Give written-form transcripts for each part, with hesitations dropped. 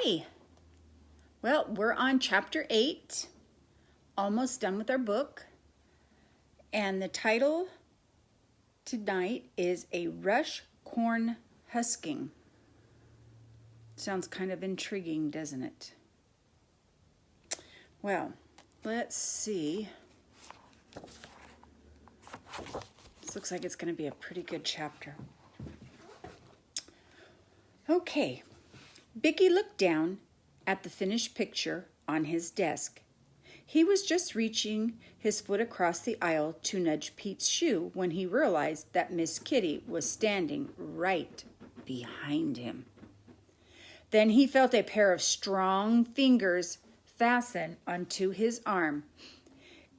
Hi. Well, we're on chapter 8, almost done with our book. And the title tonight is A Rush Corn Husking. Sounds kind of intriguing, doesn't it? Well, let's see. This looks like it's going to be a pretty good chapter. Okay. Bickie looked down at the finished picture on his desk. He was just reaching his foot across the aisle to nudge Pete's shoe when he realized that Miss Kitty was standing right behind him. Then he felt a pair of strong fingers fasten onto his arm.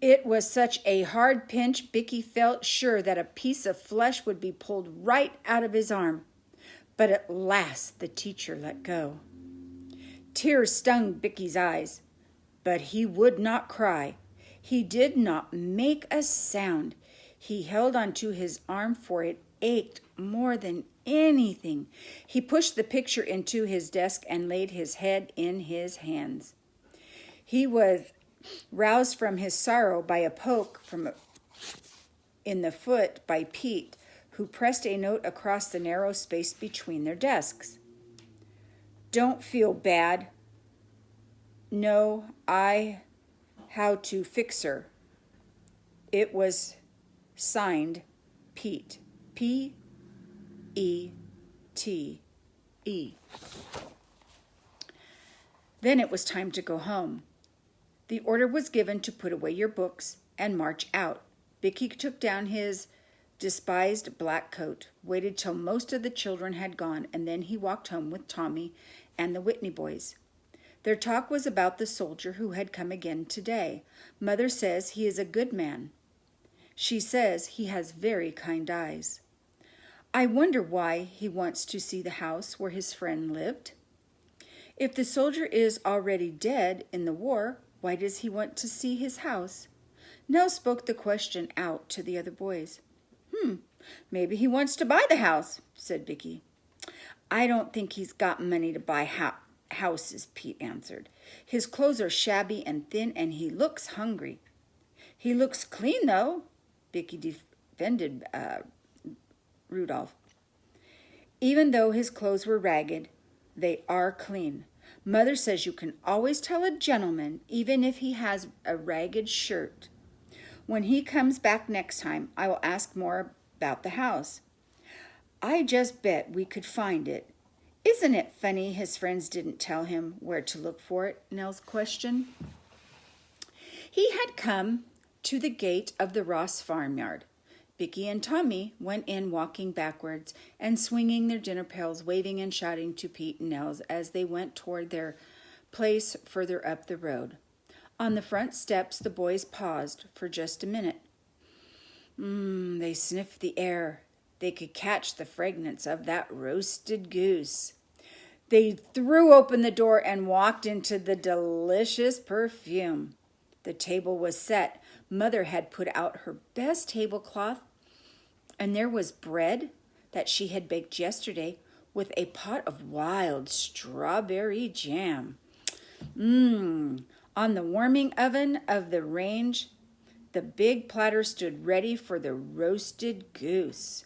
It was such a hard pinch, Bickie felt sure that a piece of flesh would be pulled right out of his arm. But at last the teacher let go. Tears stung Bickie's eyes, but he would not cry. He did not make a sound. He held onto his arm, for it ached more than anything. He pushed the picture into his desk and laid his head in his hands. He was roused from his sorrow by a poke in the foot by Pete, who pressed a note across the narrow space between their desks. Don't feel bad. No, how to fix her. It was signed Pete. P-E-T-E. Then it was time to go home. The order was given to put away your books and march out. Bickie took down his despised black coat, waited till most of the children had gone, and then he walked home with Tommy and the Whitney boys. Their talk was about the soldier who had come again today. Mother says he is a good man. She says he has very kind eyes. I wonder why he wants to see the house where his friend lived. If the soldier is already dead in the war, why does he want to see his house? Nell spoke the question out to the other boys. Maybe he wants to buy the house, said Bickie. I don't think he's got money to buy houses, Pete answered. His clothes are shabby and thin, and he looks hungry. He looks clean, though, Bickie defended Rudolph. Even though his clothes were ragged, they are clean. Mother says you can always tell a gentleman, even if he has a ragged shirt. When he comes back next time, I will ask more about the house. I just bet we could find it. Isn't it funny his friends didn't tell him where to look for it? Nell's question. He had come to the gate of the Ross farmyard. Bickie and Tommy went in walking backwards and swinging their dinner pails, waving and shouting to Pete and Nels as they went toward their place further up the road. On the front steps, the boys paused for just a minute. They sniffed the air. They could catch the fragrance of that roasted goose. They threw open the door and walked into the delicious perfume. The table was set. Mother had put out her best tablecloth, and there was bread that she had baked yesterday with a pot of wild strawberry jam. On the warming oven of the range, the big platter stood ready for the roasted goose.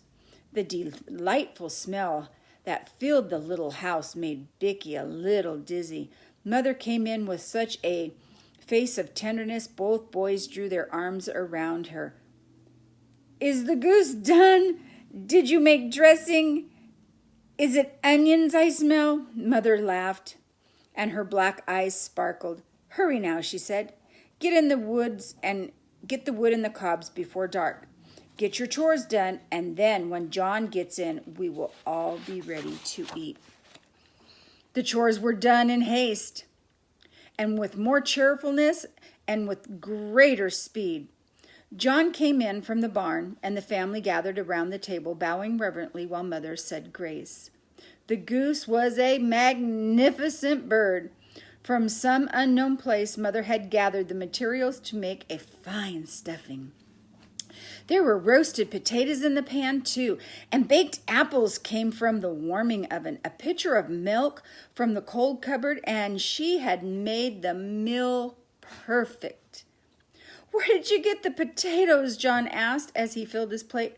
The delightful smell that filled the little house made Bickie a little dizzy. Mother came in with such a face of tenderness, both boys drew their arms around her. Is the goose done? Did you make dressing? Is it onions I smell? Mother laughed, and her black eyes sparkled. Hurry now, she said. Get in the woods and get the wood and the cobs before dark. Get your chores done, and then when John gets in, we will all be ready to eat. The chores were done in haste, and with more cheerfulness and with greater speed. John came in from the barn, and the family gathered around the table, bowing reverently while Mother said grace. The goose was a magnificent bird. From some unknown place, Mother had gathered the materials to make a fine stuffing. There were roasted potatoes in the pan, too, and baked apples came from the warming oven, a pitcher of milk from the cold cupboard, and she had made the meal perfect. "Where did you get the potatoes?" John asked as he filled his plate.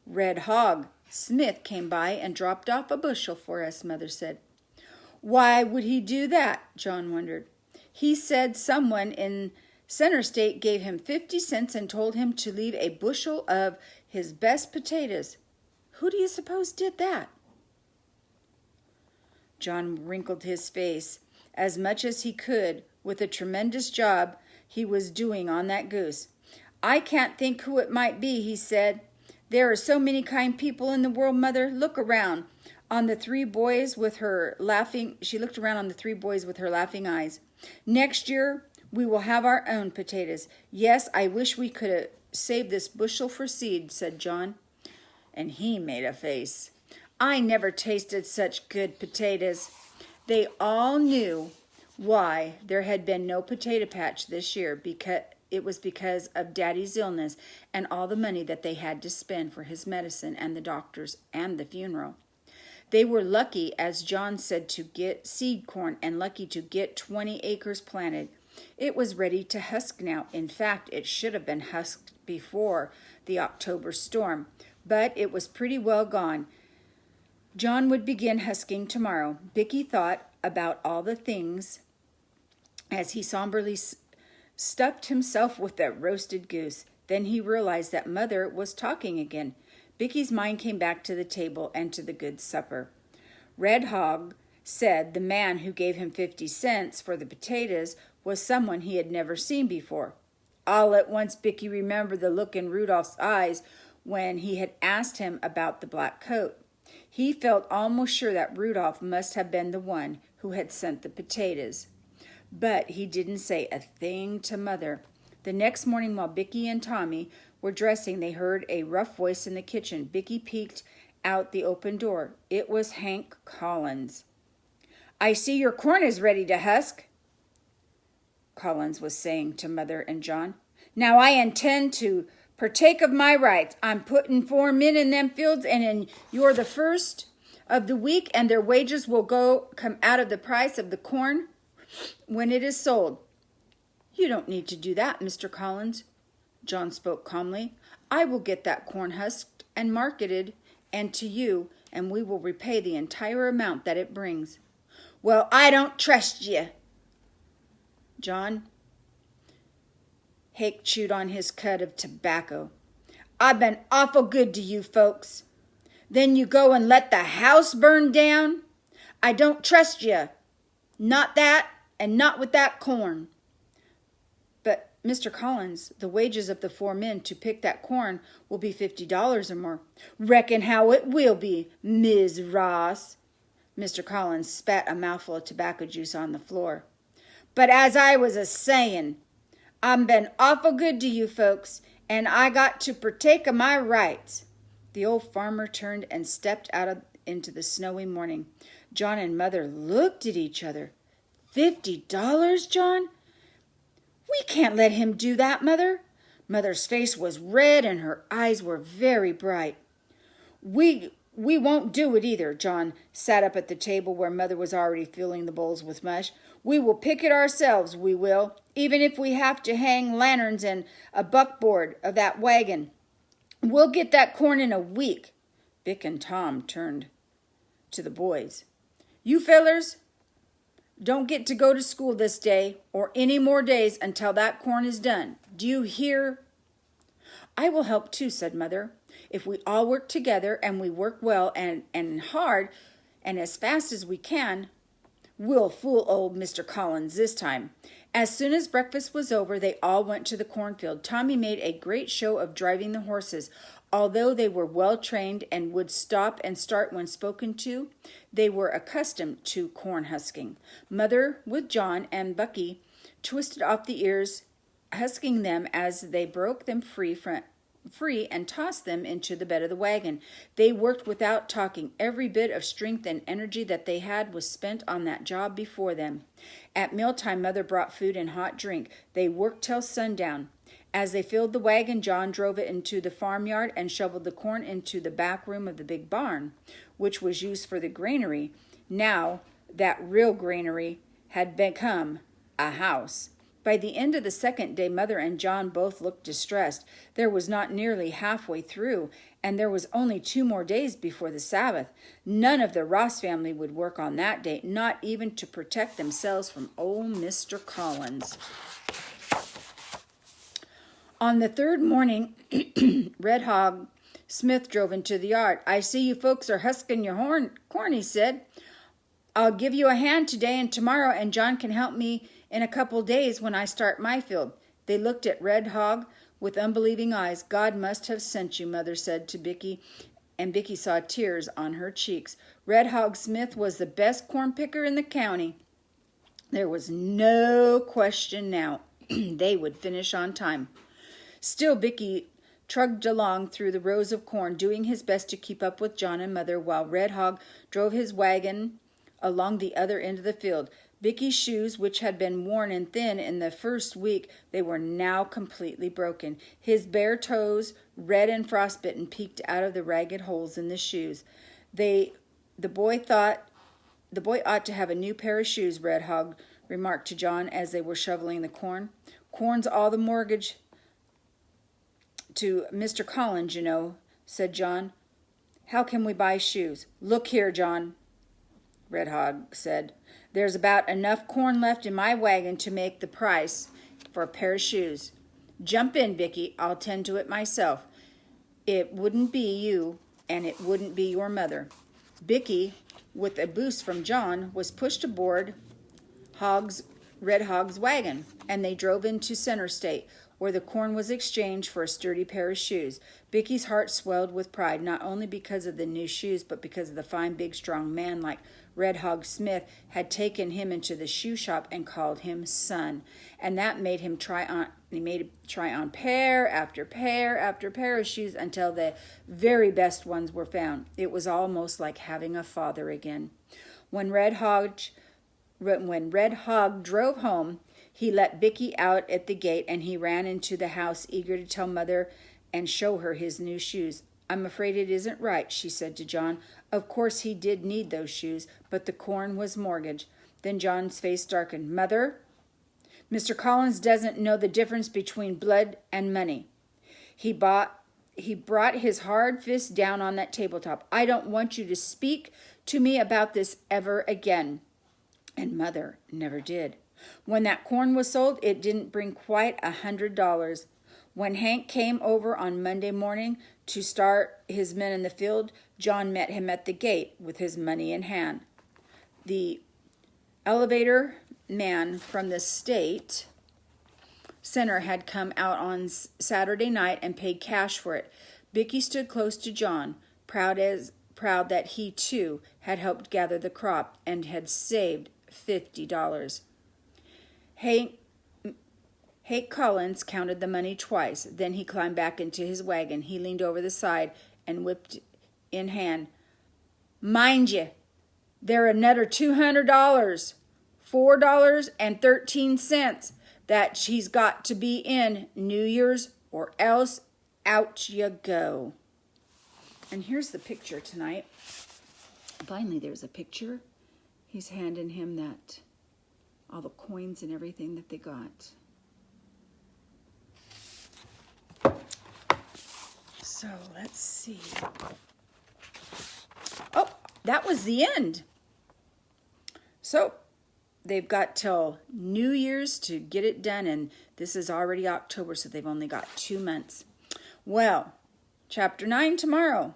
"Red Hog Smith came by and dropped off a bushel for us," Mother said. "Why would he do that?" John wondered. "He said someone in Center State gave him 50 cents and told him to leave a bushel of his best potatoes. Who do you suppose did that?" John wrinkled his face as much as he could with the tremendous job he was doing on that goose. "I can't think who it might be," he said. "There are so many kind people in the world, Mother. Look around on the three boys with her laughing." She looked around on the three boys with her laughing eyes. "Next year we will have our own potatoes. Yes, I wish we could have saved this bushel for seed," said John. And he made a face. "I never tasted such good potatoes." They all knew why there had been no potato patch this year, because it was because of Daddy's illness and all the money that they had to spend for his medicine and the doctors and the funeral. They were lucky, as John said, to get seed corn and lucky to get 20 acres planted. It was ready to husk now. In fact, it should have been husked before the October storm, but it was pretty well gone. John would begin husking tomorrow. Bickie thought about all the things as he somberly stuffed himself with that roasted goose. Then he realized that Mother was talking again. Bickie's mind came back to the table and to the good supper. Red Hog said the man who gave him 50 cents for the potatoes was someone he had never seen before. All at once Bickie remembered the look in Rudolph's eyes when he had asked him about the black coat. He felt almost sure that Rudolph must have been the one who had sent the potatoes. But he didn't say a thing to Mother. The next morning, while Bickie and Tommy were dressing, they heard a rough voice in the kitchen. Bickie peeked out the open door. It was Hank Collins. "I see your corn is ready to husk," Collins was saying to Mother and John. "Now I intend to partake of my rights. I'm putting 4 men in them fields, and you're the first of the week, and their wages will come out of the price of the corn when it is sold." "You don't need to do that, Mr. Collins," John spoke calmly. "I will get that corn husked and marketed and to you, and we will repay the entire amount that it brings." "Well, I don't trust ye." John Hake chewed on his cud of tobacco. "I've been awful good to you folks. Then you go and let the house burn down? I don't trust ye. Not that, and not with that corn." "But, Mr. Collins, the wages of the 4 men to pick that corn will be $50 or more." "Reckon how it will be, Ms. Ross." Mr. Collins spat a mouthful of tobacco juice on the floor. "But as I was a-sayin', I've been awful good to you folks, and I got to partake of my rights." The old farmer turned and stepped out into the snowy morning. John and Mother looked at each other. $50, John? "We can't let him do that, Mother." Mother's face was red and her eyes were very bright. We won't do it either." John sat up at the table where Mother was already filling the bowls with mush. "We will pick it ourselves, we will, even if we have to hang lanterns and a buckboard of that wagon. We'll get that corn in a week." Bick and Tom turned to the boys. "You fellers don't get to go to school this day or any more days until that corn is done. Do you hear?" "I will help too," said Mother. "If we all work together and we work well and hard and as fast as we can, we'll fool old Mr. Collins this time." As soon as breakfast was over, they all went to the cornfield. Tommy made a great show of driving the horses. Although they were well trained and would stop and start when spoken to, they were accustomed to corn husking. Mother, with John and Bickie, twisted off the ears, husking them as they broke them free and tossed them into the bed of the wagon. They worked without talking. Every bit of strength and energy that they had was spent on that job before them. At mealtime, Mother brought food and hot drink. They worked till sundown. As they filled the wagon, John drove it into the farmyard and shoveled the corn into the back room of the big barn, which was used for the granary. Now that real granary had become a house. By the end of the second day, Mother and John both looked distressed. There was not nearly halfway through, and there was only 2 more days before the Sabbath. None of the Ross family would work on that day, not even to protect themselves from old Mr. Collins. On the third morning, Red Hog Smith drove into the yard. "I see you folks are husking your corn," he said. "I'll give you a hand today and tomorrow, and John can help me in a couple days when I start my field." They looked at Red Hog with unbelieving eyes. "God must have sent you," Mother said to Bickie, and Bickie saw tears on her cheeks. Red Hog Smith was the best corn picker in the county. There was no question now. They would finish on time. Still, Bickie trudged along through the rows of corn, doing his best to keep up with John and Mother, while Red Hog drove his wagon along the other end of the field. Bickie's shoes, which had been worn and thin in the first week, they were now completely broken. His bare toes, red and frostbitten, peeked out of the ragged holes in the shoes. The boy ought to have a new pair of shoes, Red Hog remarked to John as they were shoveling the corn. "Corn's all the mortgage to Mr. Collins, you know," said John. "How can we buy shoes?" "Look here, John," Red Hog said. "There's about enough corn left in my wagon to make the price for a pair of shoes. Jump in, Bickie. I'll tend to it myself. It wouldn't be you, and it wouldn't be your mother." Bickie, with a boost from John, was pushed aboard Red Hog's wagon, and they drove into Center State, where the corn was exchanged for a sturdy pair of shoes. Bickie's heart swelled with pride, not only because of the new shoes, but because of the fine, big, strong man like Red Hog Smith had taken him into the shoe shop and called him son. And that made him try on pair after pair after pair of shoes until the very best ones were found. It was almost like having a father again. When Red Hog drove home, he let Bickie out at the gate, and he ran into the house, eager to tell Mother and show her his new shoes. "I'm afraid it isn't right," she said to John. Of course he did need those shoes, but the corn was mortgaged. Then John's face darkened. "Mother, Mr. Collins doesn't know the difference between blood and money." He brought his hard fist down on that tabletop. "I don't want you to speak to me about this ever again." And Mother never did. When that corn was sold, it didn't bring quite $100. When Hank came over on Monday morning to start his men in the field, John met him at the gate with his money in hand. The elevator man from the state center had come out on Saturday night and paid cash for it. Bickie stood close to John, proud that he too had helped gather the crop and had saved $50. Hank Collins counted the money twice. Then he climbed back into his wagon. He leaned over the side and whipped in hand. "Mind ye, they're another $200, $4.13 that she's got to be in New Year's, or else out you go." And here's the picture tonight. Finally, there's a picture. He's handing him all the coins and everything that they got. So let's see. Oh, that was the end. So they've got till New Year's to get it done, and this is already October, so they've only got 2 months. Well, chapter 9 tomorrow.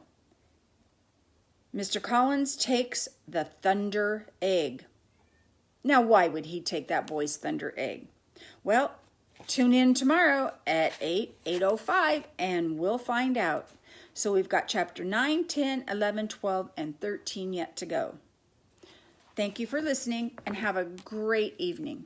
Mr. Collins takes the thunder egg. Now, why would he take that boy's thunder egg? Well, tune in tomorrow at 8:05, and we'll find out. So we've got chapter 9, 10, 11, 12, and 13 yet to go. Thank you for listening, and have a great evening.